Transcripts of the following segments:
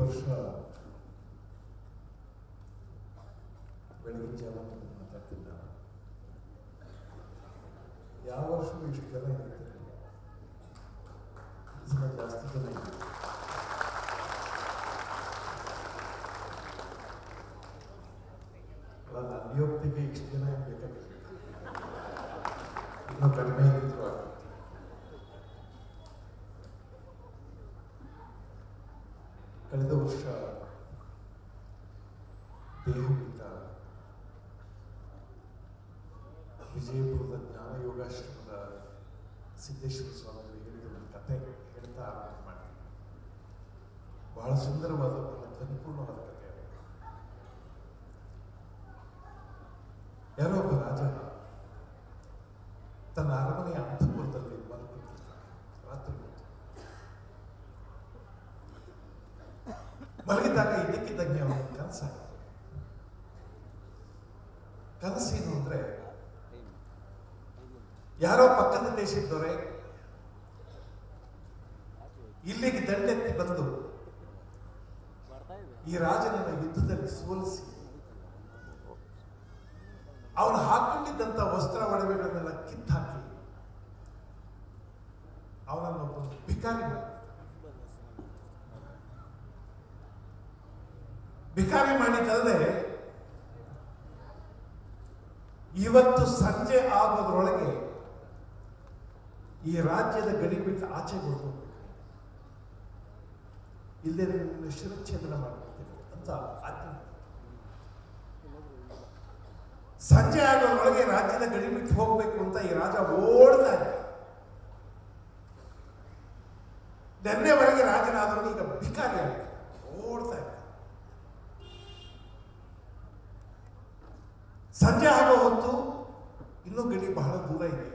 ವರ್ಷ ಬೆಳಗಿನ ಜಾವ ಮಾತಾಡ್ತಿದ್ದ. ಯಾವ ವರ್ಷವೂ ಇಷ್ಟು ಜನ ಇರ್ತಿರಲಿಲ್ಲ, ಈ ಸಲ ಜಾಸ್ತಿ ಜನ ಇದೆ. ನನ್ನ ಅಭಿಯೋಕ್ತಿಗೆ ಇಷ್ಟು ಜನ ಬೇಕಾಗಿಲ್ಲ, ಇನ್ನೂ ಕಡಿಮೆ ಇದ್ರೂ ಆಗ್ತದೆ. ಕಳೆದ ವರ್ಷ ದೇಹವಿದ್ದ ವಿಜಯಪುರದ ಜ್ಞಾನ ಯೋಗಾಶ್ರಮದ ಸಿದ್ದೇಶ್ವರ ಸ್ವಾಮಿಗಳು ಹೇಳಿದ ಒಂದು ಕತೆ ಹೇಳ್ತಾ ಆರಂಭ ಮಾಡಿ. ಬಹಳ ಸುಂದರವಾದ, ಬಹಳ ಧ್ವನಿಪೂರ್ಣವಾದ ಕಥೆ ಅದು. ಯಾರೋ ಒಬ್ಬ ರಾಜ ತನ್ನ ಅರಮನೆಯ ಅಂತಃಪುರದಲ್ಲಿ ಮಲಗುತ್ತಿದ್ದ. ರಾತ್ರಿ ಮಲಗಿದಾಗ ಇದಕ್ಕಿದ್ದಂಗೆ ಅವನ ಕನಸಾಗಿತ್ತು. ಕನಸೇನು ಅಂದ್ರೆ, ಯಾರೋ ಪಕ್ಕದ ದೇಶದವರೇ ಇಲ್ಲಿಗೆ ದಂಡೆತ್ತಿ ಬಂದು ಈ ರಾಜನನ್ನ ಯುದ್ಧದಲ್ಲಿ ಸೋಲಿಸಿ ಅವನು ಹಾಕೊಂಡಿದ್ದಂತ ವಸ್ತ್ರ ಒಡವೆಗಳನ್ನೆಲ್ಲ ಕಿತ್ತಾಕಿ ಅವನನ್ನು ಭಿಕಾರಿ ಮಾಡಿದ್ದಲ್ಲದೆ ಇವತ್ತು ಸಂಜೆ ಆಗೋದ್ರೊಳಗೆ ಈ ರಾಜ್ಯದ ಗಡಿ ಬಿಟ್ಟು ಆಚೆ ಹೋಗ್ಬೇಕು, ಇಲ್ಲದೆ ನಿನ್ನ ಶಿರಚ್ಛೇದನ ಮಾಡ್ಬಿಡ್ತೇನೆ ಅಂತ ಆಜ್ಞೆ. ಸಂಜೆ ಆಗೋದ್ರೊಳಗೆ ರಾಜ್ಯದ ಗಡಿ ಬಿಟ್ಟು ಹೋಗ್ಬೇಕು ಅಂತ ಈ ರಾಜ ಓಡ್ತಾ ಇದ್ದ. ನೆನ್ನೆವರೆಗೆ ರಾಜನಾದವನು ಈಗ ಭಿಕಾರಿ ಆಗಿದೆ, ಓಡ್ತಾ ಇದ್ದ. ಸಂಜೆ ಆಗೋ ಹೊತ್ತು ಇನ್ನೂ ಗಡಿ ಬಹಳ ದೂರ ಇದೆ.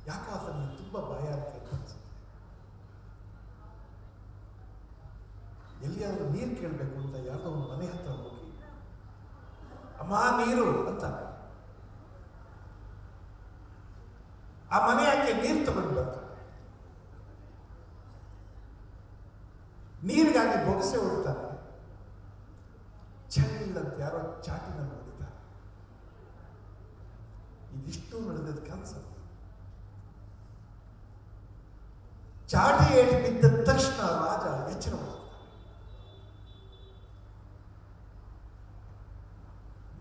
ಯಾಕೋ ಅದನ್ನು ತುಂಬಾ ಬಾಯಾರಿಕೆ ಅನಿಸುತ್ತೆ. ಎಲ್ಲಿಯಾದ್ರೂ ನೀರು ಕೇಳಬೇಕು ಅಂತ ಯಾರ್ದೋ ಒಂದು ಮನೆ ಹತ್ರ ಹೋಗಿ, ಅಮ್ಮ ನೀರು ಅಂತ. ಆ ಮನೆಯಾಕೆ ನೀರು ತಗೊಂಡು ಬರ್ತಾರೆ. ನೀರಿಗಾಗಿ ಬೊಗಸೆ ಹೊಡ್ತಾರೆ. ಚೆಲ್ಲಂತ ಯಾರೋ ಚಾಟಿನಲ್ಲಿ ಹೊಡಿತಾರೆ. ಇದಿಷ್ಟು ನಡೆದ ಕನಸು. ಚಾಟಿ ಏಟಿ ಬಿದ್ದ ತಕ್ಷಣ ರಾಜ ಎಚ್ಚರವಾಗ್ತಾನೆ.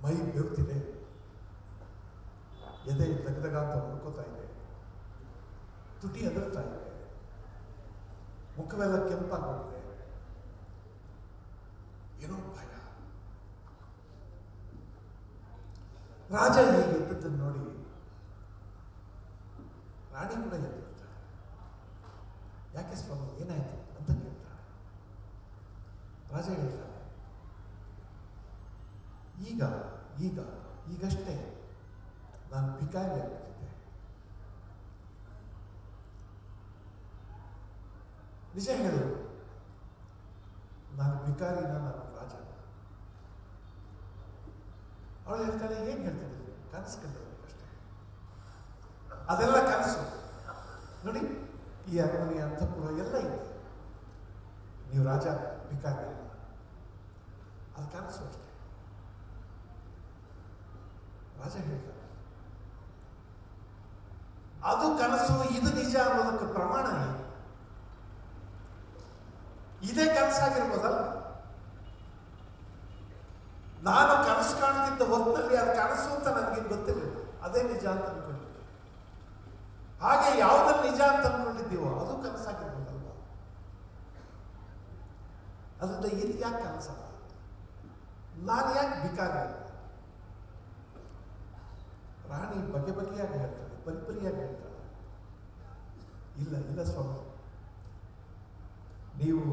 ಮೈ ಬೆವ್ತಿದೆ, ಎದೆ ದಗದಗ ಅಂತ ಹುಡ್ಕೋತಾ ಇದೆ, ತುಟಿ ಅದರ್ತಾ ಇದೆ, ಮುಖವೆಲ್ಲ ಕೆಂಪಾಗೋಗಿದೆ, ಏನೋ ಭಯ. ರಾಜ ಹೀಗೆ ಎದ್ದದ್ದನ್ನು ನೋಡಿ ರಾಣಿ ಕೂಡ ಎದ್ದು ಬರ್ತಾಳೆ. ಯಾಕೆ ಸ್ವಾಮಿ ಏನಾಯ್ತು ಅಂತ ಕೇಳ್ತಾಳೆ. ರಾಜ ಹೇಳ್ತಾನೆ, ಈಗಷ್ಟೇ ನಾನು ಭಿಕಾರಿ ಆಗ್ಬಿಟ್ಟಿದ್ದೆ. ನಿಜ ಹೇಳು, ನಾನು ಭಿಕಾರಿನ, ನಾನು ರಾಜ. ಅವಳು ಹೇಳ್ತಾಳೆ, ಏನ್ ಹೇಳ್ತಿದ್ರಿ? ಕನಸು ಕಂಡಿರ್ಬೇಕಷ್ಟೇ. ಅದೆಲ್ಲ ಕನಸು. ನೋಡಿ, ಈ ಅರಮನೆಯ ಅಂತಃಪುರ ಎಲ್ಲ ಇದೆ, ನೀವು ರಾಜ, ಭಿಕಾರಿ ಅಲ್ಲ. ಅದು ಕನಸು ಅಷ್ಟೇ. ರಾಜ ಹೇಳ್ತಾರೆ, ಅದು ಕನಸು, ಇದು ನಿಜ ಅನ್ನೋದಕ್ಕೆ ಪ್ರಮಾಣ ಏನು? ಇದೇ ಕನಸಾಗಿರ್ಬೋದಲ್ಲ. ನಾನು ಕನಸು ಕಾಣ್ತಿದ್ದ ಹೊತ್ತಿನಲ್ಲಿ ಅದು ಕನಸು ಅಂತ ನನಗೆ ಗೊತ್ತಿರಲಿಲ್ಲ, ಅದೇ ನಿಜ ಅಂತ ಅನ್ಕೊಂಡಿದ್ದೆ. ಹಾಗೆ ಯಾವುದನ್ನು ನಿಜ ಅಂತ ಅನ್ಕೊಂಡಿದ್ದೀವೋ ಅದು ಕನಸಾಗಿರ್ಬೋದಲ್ವ. ಅದರಿಂದ ಇದು ಯಾಕೆ ಕನಸಲ್ಲ? ನಾನು ಯಾಕೆ ಭಿಕಾರಿ ಅಲ್ಲ? ರಾಣಿ ಬಗೆ ಬಗೆಯಾಗಿ ಹೇಳ್ತಾಳೆ, ಪರಿಪರಿಯಾಗಿ ಹೇಳ್ತಾಳೆ, ಇಲ್ಲ ಸ್ವಾಮಿ, ನೀವು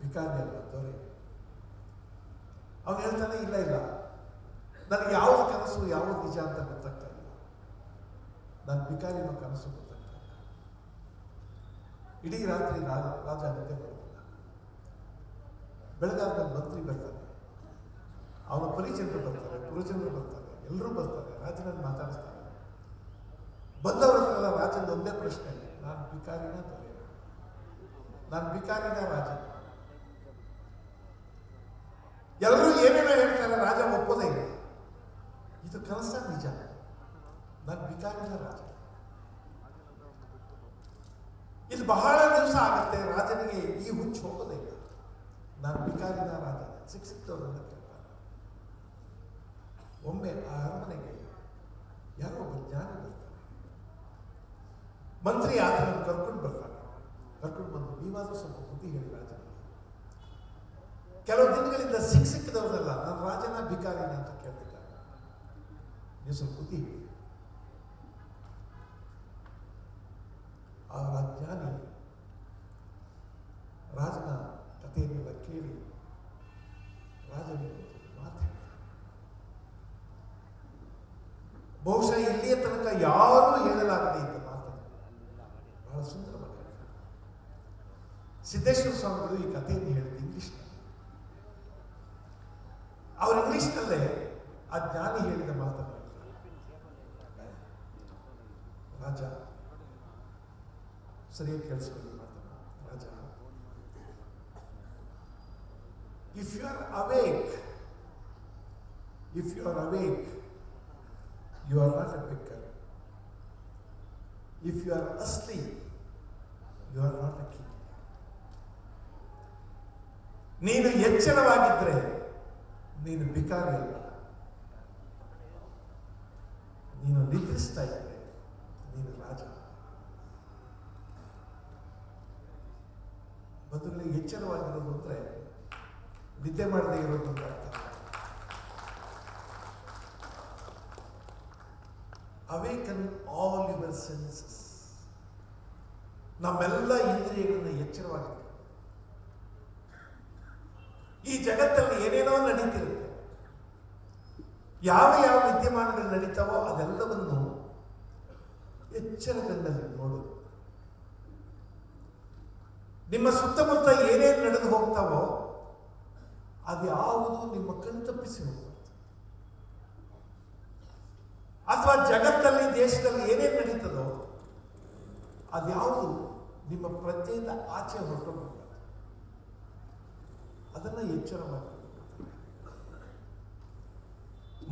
ಭಿಕಾರಿ ಅಲ್ಲ, ದೊರೆ. ಅವನು ಹೇಳ್ತಾನೆ, ಇಲ್ಲ ನನಗೆ ಯಾವುದು ಕನಸು ಯಾವುದು ನಿಜ ಅಂತ ಗೊತ್ತಾಗ್ತಾ ಇಲ್ಲ. ನಾನು ಭಿಕಾರಿನೋ ಕನಸು ಗೊತ್ತಾಗ್ತಾ ಇಲ್ಲ. ಇಡೀ ರಾತ್ರಿ ರಾಜ ನಿದ್ದೆ ಮಾಡೋದಿಲ್ಲ. ಬೆಳಗಾದ್ಮೇಲೆ ಮಂತ್ರಿ ಬರ್ತಾನೆ, ಅವನ ಪರಿಚಯರು ಬರ್ತಾರೆ, ಪುರಜನರು ಬರ್ತಾರೆ, ಎಲ್ಲರೂ ಬರ್ತಾರೆ, ರಾಜನನ್ನು ಮಾತಾಡಿಸ್ತಾರೆ. ಬಂದವರೆಲ್ಲ ರಾಜನ ಒಂದೇ ಪ್ರಶ್ನೆ, ನಾನು ಭಿಕಾರಿನ ದೊರೆ? ನಾನು ಭಿಕಾರಿನ ರಾಜ? ಎಲ್ಲರೂ ಏನೇನೋ ಹೇಳ್ತಾರೆ, ರಾಜ ಒಪ್ಪೋದೇ ಇಲ್ಲ. ಇದು ಕನಸ ನಿಜ. ನಾನು ಭಿಕಾರಿನ ರಾಜ. ಇದು ಬಹಳ ದಿವಸ ಆಗುತ್ತೆ ರಾಜನಿಗೆ ಈ ಹುಚ್ಚು ಹೋಗೋದೇ ಇಲ್ಲ. ನಾನು ಭಿಕಾರಿನ ರಾಜ. ಸಿಕ್ಕಿದವರನ್ನ ಕೇಳ್ತಾರೆ. ಒಮ್ಮೆ ಆ ಅರಮನೆಗೆ ಯಾರೋ ಒಬ್ಬ ಜ್ಞಾನಿ ಬರ್ತಾರೆ. ಮಂತ್ರಿ ಆತನನ್ನು ಕರ್ಕೊಂಡು ಬರ್ತಾನೆ. ಕರ್ಕೊಂಡು ಬಂದು ನೀವಾದ್ರೂ ಸ್ವಲ್ಪ ಬುದ್ಧಿ ಹೇಳಿ ರಾಜನಿಗೆ. ಕೆಲವು ದಿನಗಳಿಂದ ಸಿಕ್ಕಿದವರಲ್ಲ ನನ್ನ ರಾಜನ ಭಿಕಾರಿನ ಅಂತ ಕೇಳ್ತಿದ್ದಾರೆ. ನೀವು ಸ್ವಲ್ಪ ಬುದ್ಧಿ ಹೇಳಿ. ಆ ಜ್ಞಾನಿ ರಾಜನ ಕಥೆಯನ್ನೆಲ್ಲ ಕೇಳಿ ರಾಜನಿಗೆ ಮಾತಾಡ್ತಾರೆ. ಬಹುಶಃ ಇಲ್ಲಿಯ ತನಕ ಯಾರೂ ಹೇಳಲಾಗದೆ ಇದ್ದ ಮಾತನ್ನು ಬಹಳ ಸುಂದರವಾಗಿ ಹೇಳ್ತಾರೆ. ಸಿದ್ದೇಶ್ವರ ಸ್ವಾಮಿಗಳು ಈ ಕಥೆಯನ್ನು ಹೇಳಿದ್ದು ಇಂಗ್ಲಿಷ್ನಲ್ಲಿ. ಅವರು ಇಂಗ್ಲಿಷ್ನಲ್ಲೇ ಆ ಜ್ಞಾನಿ ಹೇಳಿದ ಮಾತನ್ನು ಹೇಳ್ತಾರೆ. ರಾಜ ಸರಿಯಾಗಿ ಕೇಳಿಸ್ಕೊಳ್ಳಿ ಮಾತನ್ನು. Raja, if you are awake, you are not a beggar. If you are asleep, you are not a king. ನೀನು ಎಚ್ಚರವಾಗಿದ್ರೆ ನೀನು ಭಿಕಾರಿ ಅಲ್ಲ. ನೀನು ನಿದ್ರಿಸ್ತಾ ಇದ್ರೆ ನೀನು ರಾಜ. ಬಂಧುಗಳಿಗೆ ಎಚ್ಚರವಾಗಿರೋದು ಅಂದ್ರೆ ನಿದ್ದೆ ಮಾಡದೇ ಇರೋದು ಅಂತ ಅರ್ಥ. Awaken all your senses. ನಮ್ಮೆಲ್ಲ ಇಂದ್ರಿಯಗಳನ್ನ ಎಚ್ಚರವಾಗಿರುತ್ತೆ. ಈ ಜಗತ್ತಲ್ಲಿ ಏನೇನೋ ನಡೀತಿರುತ್ತೆ. ಯಾವ ಯಾವ ವಿದ್ಯಮಾನಗಳು ನಡೀತಾವೋ ಅದೆಲ್ಲವನ್ನು ಎಚ್ಚರದಲ್ಲಿ ನೋಡು. ನಿಮ್ಮ ಸುತ್ತಮುತ್ತ ಏನೇನು ನಡೆದು ಹೋಗ್ತಾವೋ ಅದ್ಯಾವುದು ನಿಮ್ಮ ಕಣ್ತಪ್ಪಿಸಿ ಹೋಗುತ್ತೆ. ಅಥವಾ ಜಗತ್ತಲ್ಲಿ ದೇಶದಲ್ಲಿ ಏನೇನು ನಡೀತದೋ ಅದ್ಯಾವುದು ನಿಮ್ಮ ಪ್ರಜ್ಞೆಯಿಂದ ಆಚೆ ಹೊರಟೋಗ್ಬಿಡ್ತದೆ. ಅದನ್ನ ಎಚ್ಚರವಾಗಿ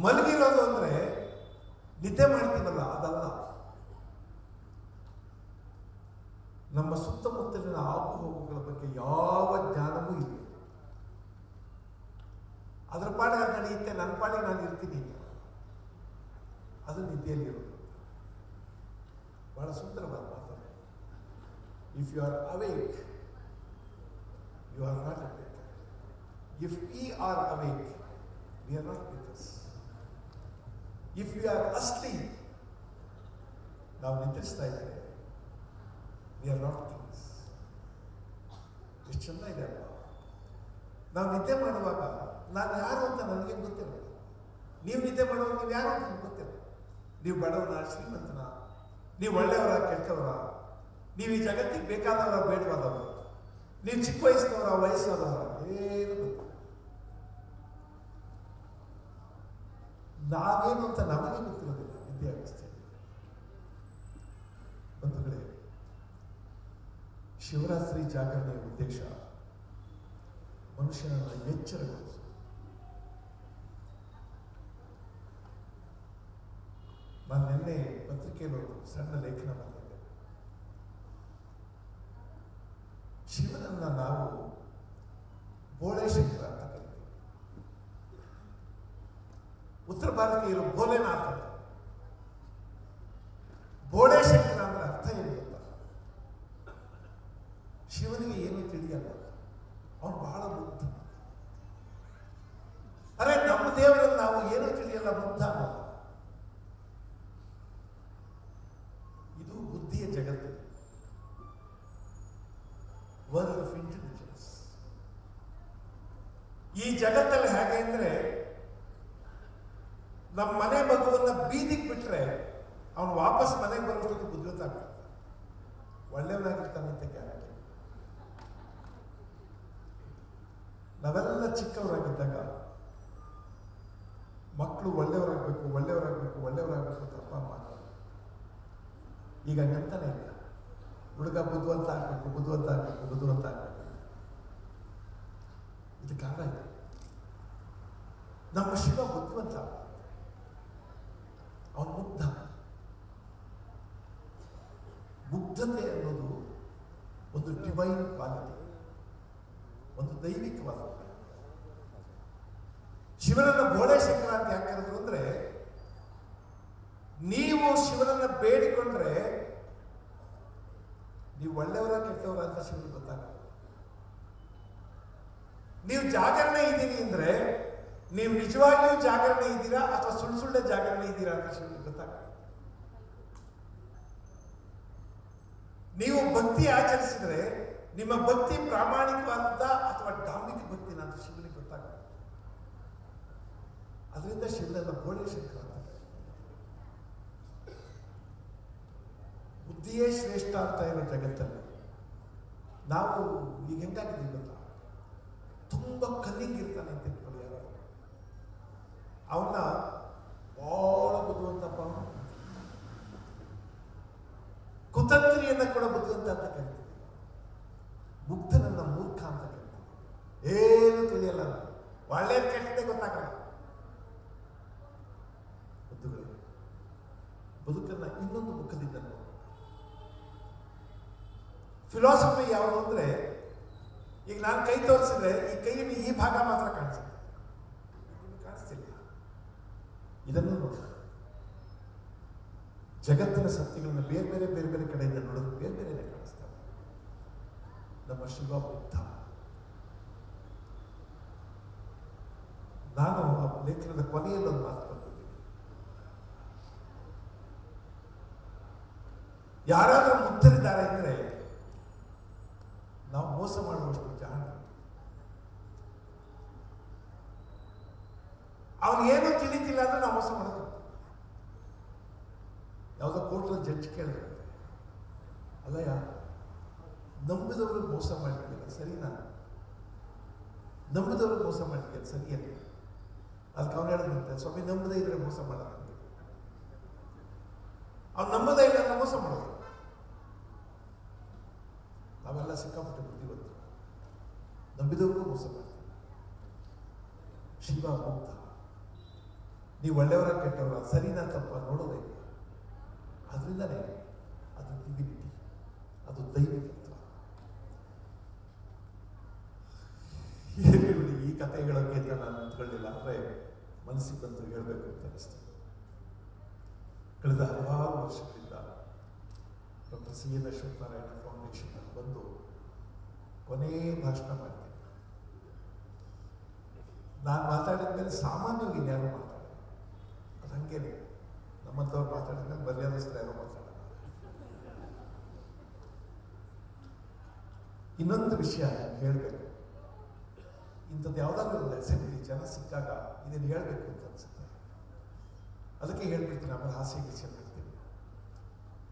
ಮಲಗಿರೋದು ಅಂದ್ರೆ ನಿದ್ದೆ ಮಾಡ್ತೀವಲ್ಲ ಅದಲ್ಲ. ನಮ್ಮ ಸುತ್ತಮುತ್ತಲಿನ ಆಗುಹೋಗುಗಳ ಬಗ್ಗೆ ಯಾವ ಜ್ಞಾನವೂ ಇಲ್ಲ. ಅದರ ಪಾಡಿಗೆ ಅದು ನಡೆಯುತ್ತೆ, ನನ್ನ ಪಾಡಿಗೆ ನಾನು ಇರ್ತೀನಿ. ಅದು ನಿದ್ದೆಯಲ್ಲಿರೋದು. ಬಹಳ ಸುಂದರವಾದ ಮಾತು. If you are awake, you are not a baker. If we are awake, we are not bakers. If you are asleep, ನಾವು ನಿದ್ರಿಸ್ತಾ ಇದ್ದೇವೆ, ವಿ ಆರ್ ನಾಟ್ ಕಿಂಗ್ಸ್. ಎಷ್ಟು ಚೆಂದ ಇದೆ ಅಲ್ವಾ? ನಾವು ನಿದ್ದೆ ಮಾಡುವಾಗ ನಾನು ಯಾರು ಅಂತ ನನಗೆ ಗೊತ್ತಿರಲ್ಲ. ನೀವು ನಿದ್ದೆ ಮಾಡುವಾಗ ನೀವು ಯಾರು ಅಂತ ನನಗೆ ಗೊತ್ತಿರಲ್ಲ. ನೀವು ಬಡವನ ಶ್ರೀಮಂತನ, ನೀವು ಒಳ್ಳೆಯವರ ಕೆಟ್ಟವರ, ನೀವು ಈ ಜಗತ್ತಿಗೆ ಬೇಕಾದವರ ಬೇಡವಾದವರ, ನೀವು ಚಿಕ್ಕ ವಯಸ್ಸಿನವರ ವಯಸ್ಸಾದವರ, ಏನು ಗೊತ್ತಿಲ್ಲ. ನಾವೇನು ಅಂತ ನಮಗೆ ಗೊತ್ತಿರೋದಿಲ್ಲ ನಿದ್ದೆ ಅವಸ್ಥೆಯಲ್ಲಿ. ಬಂಧುಗಳೇ, ಶಿವರಾತ್ರಿ ಜಾಗರಣೆಯ ಉದ್ದೇಶ ಮನುಷ್ಯನನ್ನು ಎಚ್ಚರಗೊಳಿಸು. ನಾನು ನಿನ್ನೆ ಪತ್ರಿಕೆಯಲ್ಲಿ ಒಂದು ಸಣ್ಣ ಲೇಖನ ಮಾಡಿದ್ದೆ. ಶಿವನನ್ನ ನಾವು ಬೋಳೆ ಶಂಕರ ಅಂತ ಕರೀತೀವಿ. ಉತ್ತರ ಭಾರತೀಯರು ಭೋಲೆನಾಥ ಅಂತ. ಬೋಳೆ ಶಂಕರ ಅಂದ್ರೆ ಅರ್ಥ ಏನು ಗೊತ್ತಾ? ಶಿವನಿಗೆ ಏನು ತಿಳಿಯಲ್ಲ, ಅವನು ಬಹಳ ಬುದ್ಧ. ಅರೆ, ನಮ್ಮ ದೇವರಲ್ಲಿ ನಾವು ಏನೂ ತಿಳಿಯಲ್ಲ, ಬುದ್ಧ ಅನ್ನೋದು. ಇದು ಬುದ್ಧಿಯ ಜಗತ್ತು, ವರ್ಲ್ಡ್ ಆಫ್ ಇಂಟೆಲಿಜೆನ್ಸ್. ಈ ಜಗತ್ತಲ್ಲಿ ಹೇಗೆ ಅಂದ್ರೆ, ನಮ್ಮ ಮನೆ ಮಗುವನ್ನ ಬೀದಿಗೆ ಬಿಟ್ರೆ ಅವನು ವಾಪಸ್ ಮನೆಗೆ ಬರೋಷ್ಟೊಂದು ಬುದ್ಧಿವಂತ ಒಳ್ಳೆಯವನಾಗಿರ್ತಾನೆ ಅಂತ ಗ್ಯಾರಂಟಿ. ನಾವೆಲ್ಲ ಚಿಕ್ಕವರಾಗಿದ್ದಾಗ ಮಕ್ಕಳು ಒಳ್ಳೆಯವರಾಗಬೇಕು ಅಂತ ಅಪ್ಪ ಅಮ್ಮ. ಈಗ ನೆಂತಾನೆ ಇಲ್ಲ. ಹುಡುಗ ಬುದ್ಧಿವಂತ ಆಗಬೇಕು. ಇದು ಕಾರಣ ಇದೆ. ನಮ್ಮ ಶಿವ ಬುದ್ಧಿವಂತ, ಅವನು ಮುಗ್ಧ. ಮುಗ್ಧತೆ ಅನ್ನೋದು ಒಂದು ಡಿವೈನ್ ಕ್ವಾಲಿಟಿ, ಒಂದು ದೈವಿಕವಾದ. ಶಿವನನ್ನ ಬೋಳೆ ಶಂಕರ ಅಂತ ಯಾಕೆ ಕರೆದ್ರು ಅಂದ್ರೆ, ನೀವು ಶಿವನನ್ನ ಬೇಡಿಕೊಂಡ್ರೆ ನೀವು ಒಳ್ಳೆಯವರ ಕೆಟ್ಟವರ ಅಂತ ಶಿವನಿಗೆ ಗೊತ್ತಾಗಲ್ಲ. ನೀವು ಜಾಗರಣೆ ಇದ್ದೀರಿ ಅಂದ್ರೆ ನೀವು ನಿಜವಾಗಿಯೂ ಜಾಗರಣೆ ಇದ್ದೀರಾ ಅಥವಾ ಸುಳ್ಳೆ ಜಾಗರಣೆ ಇದ್ದೀರಾ ಅಂತ ಶಿವನಿಗೆ ಗೊತ್ತಾಗಲ್ಲ. ನೀವು ಭಕ್ತಿ ಆಚರಿಸಿದ್ರೆ ನಿಮ್ಮ ಭಕ್ತಿ ಪ್ರಾಮಾಣಿಕವಾದ ಅಥವಾ ಡಾಂಬಿಕ ಭಕ್ತಿನ ಅಂತ ಶಿವನಿಗೆ ಗೊತ್ತಾಗಲ್ಲ. ಅದರಿಂದ ಶಿವನನ್ನ ಬೋಳೆ ಶಂಕರ ಅಂತ. ಬುದ್ಧಿಯೇ ಶ್ರೇಷ್ಠ ಅಂತ ಇರೋ ಜಗತ್ತಲ್ಲಿ ನಾವು ಈಗ ಹೆಂಗಾಗಿದ್ದೀವಿ ಗೊತ್ತಾ? ತುಂಬಾ ಕನ್ನಿಂಗ್ ಇರ್ತಾನೆ ಅಂತ ಇಟ್ಕೊಳ್ಳಿ, ಯಾರು ಅವನ್ನ ಬಹಳ ಬುದ್ಧಿವಂತಪ್ಪ, ಕುತಂತ್ರಿಯನ್ನ ಕೂಡ ಬುದ್ಧಿವಂತ ಅಂತ ಕರಿತೀವಿ. ಮುಗ್ಧನನ್ನ ಮೂರ್ಖ ಅಂತ ಕರಿತೀವಿ. ಏನು ತಿಳಿಯಲ್ಲ, ಒಳ್ಳೆಯ ಕೆಟ್ಟದೇ ಗೊತ್ತಾಗಲ್ಲ. ಬದುಕನ್ನ ಇನ್ನೊಂದು ಮುಖದಿಂದ ನೋಡಿ. ಫಿಲಾಸಫಿ ಯಾವುದು ಅಂದ್ರೆ, ಈಗ ನಾನು ಕೈ ತೋರಿಸಿದ್ರೆ ಈ ಕೈಯಲ್ಲಿ ಈ ಭಾಗ ಮಾತ್ರ ಕಾಣಿಸುತ್ತೆ, ಕಾಣಿಸ್ತಿಲ್ಲ. ಇದನ್ನು ನೋಡಿ, ಜಗತ್ತಿನ ಸತ್ಯಗಳನ್ನ ಬೇರೆ ಬೇರೆ ಬೇರೆ ಬೇರೆ ಕಡೆಯಿಂದ ನೋಡೋದು ಬೇರೆ ಬೇರೆ ಕಾಣಿಸ್ತವೆ. ನಮ್ಮ ಶಿವ ಬುದ್ಧ. ನಾನು ಆ ಲೇಖನದ ಕೊನೆಯಲ್ಲಿ ಒಂದು ಮಾತು ಬರ್ತಿದ್ದೀನಿ. ಯಾರಾದರೂ ಮುಗ್ಧರಿದ್ದಾರೆ ಅಂದ್ರೆ ನಾವು ಮೋಸ ಮಾಡುವಷ್ಟು ಜಾಣ. ಅವನಿಗೇನೋ ತಿಳಿತಿಲ್ಲ ಅಂದ್ರೆ ನಾವು ಮೋಸ ಮಾಡೋದು. ಯಾವುದೋ ಕೋರ್ಟಲ್ಲಿ ಜಡ್ಜ್ ಕೇಳಿದ್ರೆ, ಅಲ್ಲಯ್ಯ ನಂಬಿದವರು ಮೋಸ ಮಾಡಿದ್ಯಲ್ಲ ಸರಿನಾ? ನಂಬಿದವರು ಮೋಸ ಮಾಡಿದ್ಯಲ್ಲ ಸರಿಯಲ್ಲ? ಅದಕ್ಕೆ ಅವನು ಹೇಳಿದಂತೆ, ಸ್ವಾಮಿ ನಂಬದೇ ಇದ್ರೆ ಮೋಸ ಮಾಡೋದು. ಅವ್ನು ನಂಬದೇ ಇಲ್ಲ ಅಂದ್ರೆ ಮೋಸ ಮಾಡೋದು. ನಾವೆಲ್ಲ ಸಿಕ್ಕಾಪಟ್ಟೆ ಬುದ್ಧಿವಂತರು, ನಂಬಿದವ್ರಿಗೂ ಮೋಸ ಮಾಡ್ತೀವಿ. ಶಿವ ಮುಗ್ಧ. ನೀವು ಒಳ್ಳೆಯವರ ಕೆಟ್ಟವರ ಸರಿನಾ ತಪ್ಪ ನೋಡೋದೇ ಇಲ್ಲ. ಅದರಿಂದನೇ ಅದು ಡಿವಿನಿಟಿ, ಅದು ದೈವಿಕತ್ವ. ಈ ಕಥೆ ಹೇಳೋಕೆ ಅಂತ ನಾನು ಅಂದ್ಕೊಳ್ಳಿಲ್ಲ, ಅಂದರೆ ಮನಸ್ಸಿಗೆ ಬಂತು ಹೇಳಬೇಕು ಅಂತ ಅನಿಸ್ತು. ಕಳೆದ ಹಲವಾರು ವರ್ಷಗಳಿಂದ doctor C N Ashwathnarayan foundation ಅಲ್ಲಿ ಬಂದು ಕೊನೇ ಭಾಷಣ ಮಾಡ್ತೀನಿ. ನಾನು ಮಾತಾಡಿದ ಮೇಲೆ ಸಾಮಾನ್ಯವಾಗಿ ಯಾರು ಮಾತಾಡೋದು, ಅದು ಹಂಗೇನೆ. ನಮ್ಮಂಥವ್ರು ಮಾತಾಡಿದ ಮೇಲೆ ಮರ್ಯಾದಸ್ಥರು ಯಾರು ಮಾತಾಡೋದು. ಇನ್ನೊಂದು ವಿಷಯ ಹೇಳಬೇಕು. ಇಂಥದ್ದು ಯಾವುದಾದ್ರೂ ಒಂದು ಅಸೆಂಬ್ಲಿ ಜನ ಸಿಕ್ಕಾಗ ಇದನ್ನು ಹೇಳಬೇಕು ಅಂತ ಅನ್ಸುತ್ತೆ. ಅದಕ್ಕೆ ಹೇಳ್ಬಿಡ್ತೀನಿ. ಆಮೇಲೆ ಹಾಸ್ಯ